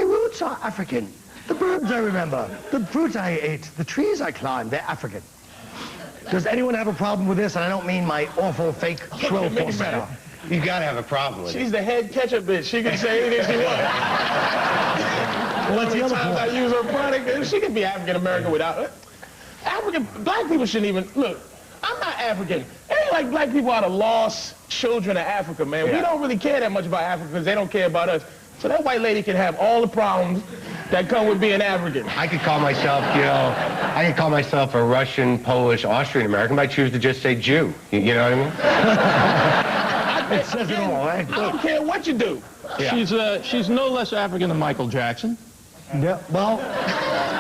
My roots are African. The birds I remember, the fruits I ate, the trees I climbed, they're African. Does anyone have a problem with this? And I don't mean my awful, fake, shrill falsetto. You gotta have a problem with it. She's the head ketchup bitch. She can say anything she wants. Well, that's the other point. I use her product. She can be African American without it. Black people shouldn't even look. I'm not African. It ain't like black people are the lost children of Africa, man. Yeah. We don't really care that much about Africa because they don't care about us. So that white lady can have all the problems that come with being African. I could call myself, you know, I could call myself a Russian, Polish, Austrian American, but I choose to just say Jew. You know what I mean? It says it all, right? I don't care what you do. Yeah. She's no less African than Michael Jackson. Yeah, well...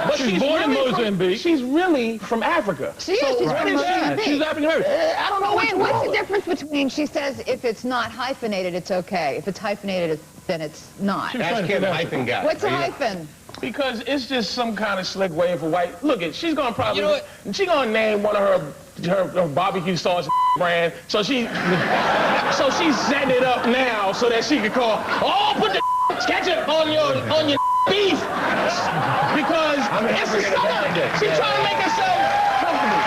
But she's born in Mozambique. She's really from Africa. She is. She's from Mozambique. She's African American. I don't know. What's the difference between, she says, if it's not hyphenated, it's okay. If it's hyphenated, then it's not. Ask him, hyphen guy. What's a hyphen? Because it's just some kind of slick way for white. Look, she's gonna probably. You know what? She's gonna name one of her barbecue sauce brand. So she's setting it up now so that she can call. Oh, put the ketchup on your beef. Because she's trying to make herself comfortable.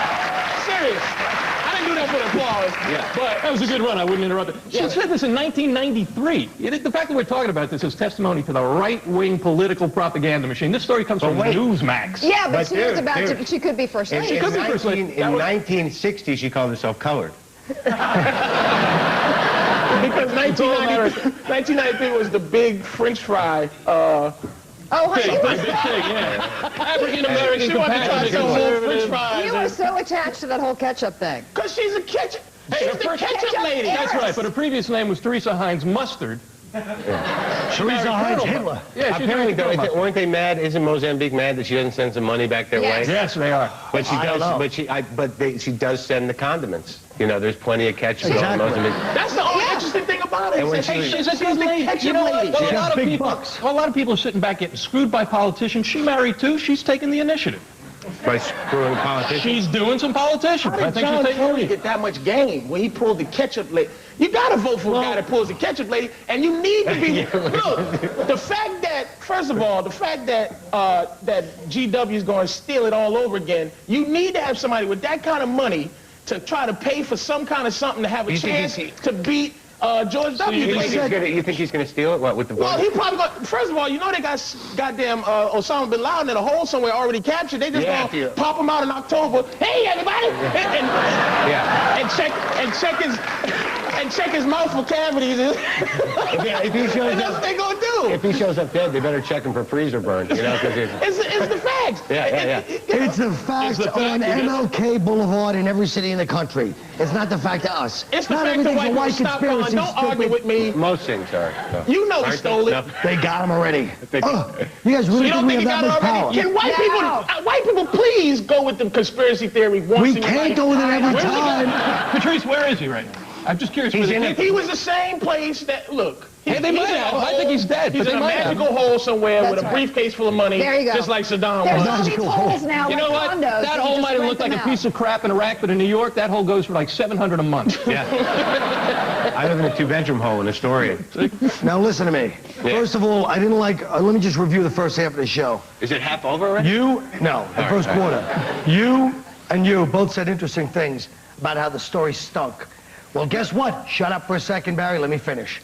Serious. I didn't do that for the applause. Yeah. But that was a good run. I wouldn't interrupt it. She said this in 1993. The fact that we're talking about this is testimony to the right-wing political propaganda machine. This story comes from Newsmax. Yeah, but she was about to. She could be first lady. She could be first lady. In 1960, she called herself colored. Because 1993 was the big French fry. Big thing, yeah. African American French fries. You were so attached to that whole ketchup thing. Because she's a ketchup. She's the ketchup lady. That's right, but her previous name was Teresa Heinz Mustard. Teresa Heinz Hitler. Yeah, apparently, though, weren't they mad? Isn't Mozambique mad that she doesn't send some money back their way? Yes, they are. But she does. She does send the condiments. You know, there's plenty of ketchup in Mozambique. That's the only interesting thing about it. And when she's a good lady. You know what? She has big bucks. A lot of people are sitting back getting screwed by politicians. She married too. She's taking the initiative. By screwing politicians? She's doing some politicians. How did John Kerry get that much game when he pulled the ketchup lady? You gotta vote for a guy that pulls the ketchup lady, and you need to be. Look, the fact that, first of all, the fact that that GW is going to steal it all over again, you need to have somebody with that kind of money to try to pay for some kind of something to have a chance to beat George W. You think he's going to steal it? What, with the vote? Well, he probably got, first of all, you know they got goddamn Osama bin Laden in a hole somewhere already captured. They just gonna pop him out in October. Hey, everybody! And check his mouth for cavities. If he shows up, that's what they gonna do. If he shows up dead, they better check him for freezer burn. You know, it's the facts. It's the facts on MLK Boulevard in every city in the country. It's not the fact to us. It's the fact that white people stop calling. Don't argue with me. Most things are. You know he stole it. They got him already. You guys really think we have that much power? Can white people please go with the conspiracy theory once we can't go with it every time. Patrice, where is he right now? I'm just curious. He was the same place that, look. Hey, they might have. I think he's dead. He's in a magical hole somewhere with a briefcase full of money. There you go. Just like Saddam was. was. There's all these holes now. You know what? That hole might have looked like a piece of crap in Iraq, but in New York, that hole goes for like $700 a month. Yeah. I live in a 2-bedroom hole in Astoria. Now listen to me. First of all, I didn't like. Let me just review the first half of the show. Is it half over already? The first quarter. You and you both said interesting things about how the story stunk. Well, guess what? Shut up for a second, Barry. Let me finish.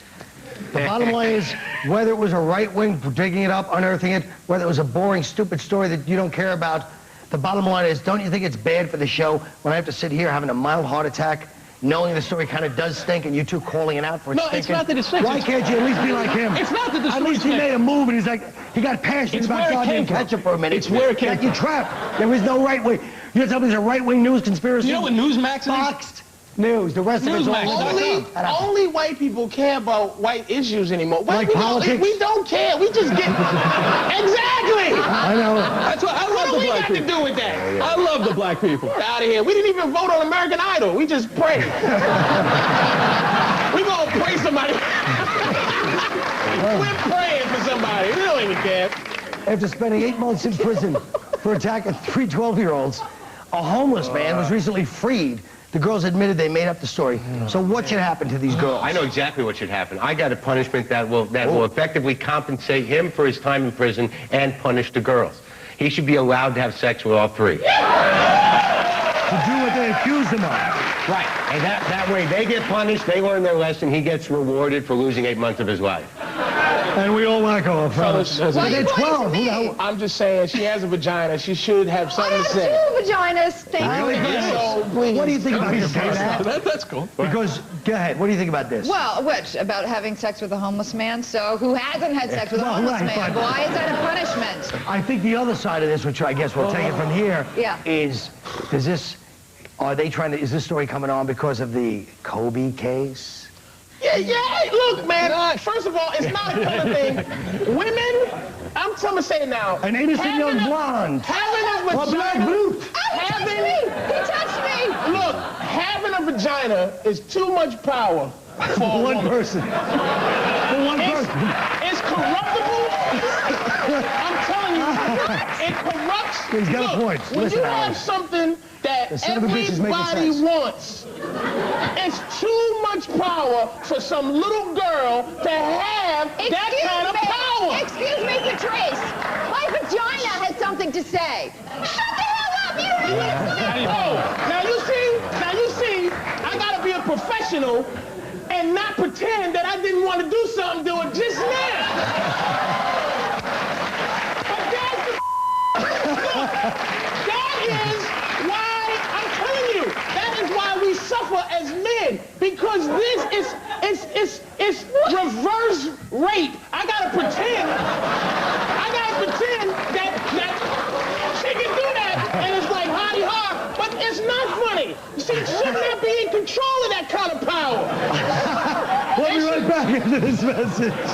The bottom line is, whether it was a right wing digging it up, unearthing it, whether it was a boring, stupid story that you don't care about, the bottom line is, don't you think it's bad for the show when I have to sit here having a mild heart attack, knowing the story kind of does stink, and you two calling it out for it stinking? No, it's not that it stinks. Why can't you at least be like him? It's not that the story At least he made a move, and he's like, he got passionate about goddamn ketchup for a minute. It's where it came from. You trapped. There is no right wing. You're telling me there's a right wing news conspiracy? You know what Newsmax is? Boxed news. The rest of it's all only white people care about white issues anymore. White people, politics. We don't care. We just get Exactly. I know. That's what I love. What do we got to do with that? I love the black people. Get out of here. We didn't even vote on American Idol. We just pray. We gonna pray somebody. We're praying for somebody. We don't even care. After spending 8 months in prison for attacking 3 12-year-olds, a homeless man was recently freed The girls admitted they made up the story. So what should happen to these girls? I know exactly what should happen. I got a punishment that will effectively compensate him for his time in prison and punish the girls. He should be allowed to have sex with all three. To do what they accused him of. Right. And that way they get punished, they learn their lesson, he gets rewarded for losing 8 months of his life. And we all want to go, fellas. They're 12. I'm just saying, she has a vagina. She should have something to say. I have 2 vaginas. Thank you. So, please. What do you think about this? That's cool. Because, go ahead, what do you think about this? Well, which? About having sex with a homeless man? So, who hasn't had sex with a homeless man? Why is that a punishment? I think the other side of this, which I guess we'll take it from here, is is this story coming on because of the Kobe case? Yeah, look, man, first of all, it's not a fun thing. Women, I'm trying to say it now. An innocent young blonde. Having a vagina. He touched me. Look, having a vagina is too much power for one person. For one person. It's corruptible. I'm telling you, it corrupts. He's got a point. When you have something that everybody wants, it's too much power for some little girl to have that kind of power. Excuse me, Patrice. My vagina has something to say. Shut the hell up! You Now you see, I gotta be a professional and not pretend that I didn't want to do something to it just now. But that's the that is why I'm telling you. That is why we suffer as men, because this is reverse rape. I gotta pretend that she can do that, and it's like hotty ha, but it's not funny. She should not be in control of that kind of power. We'll be right back after this message.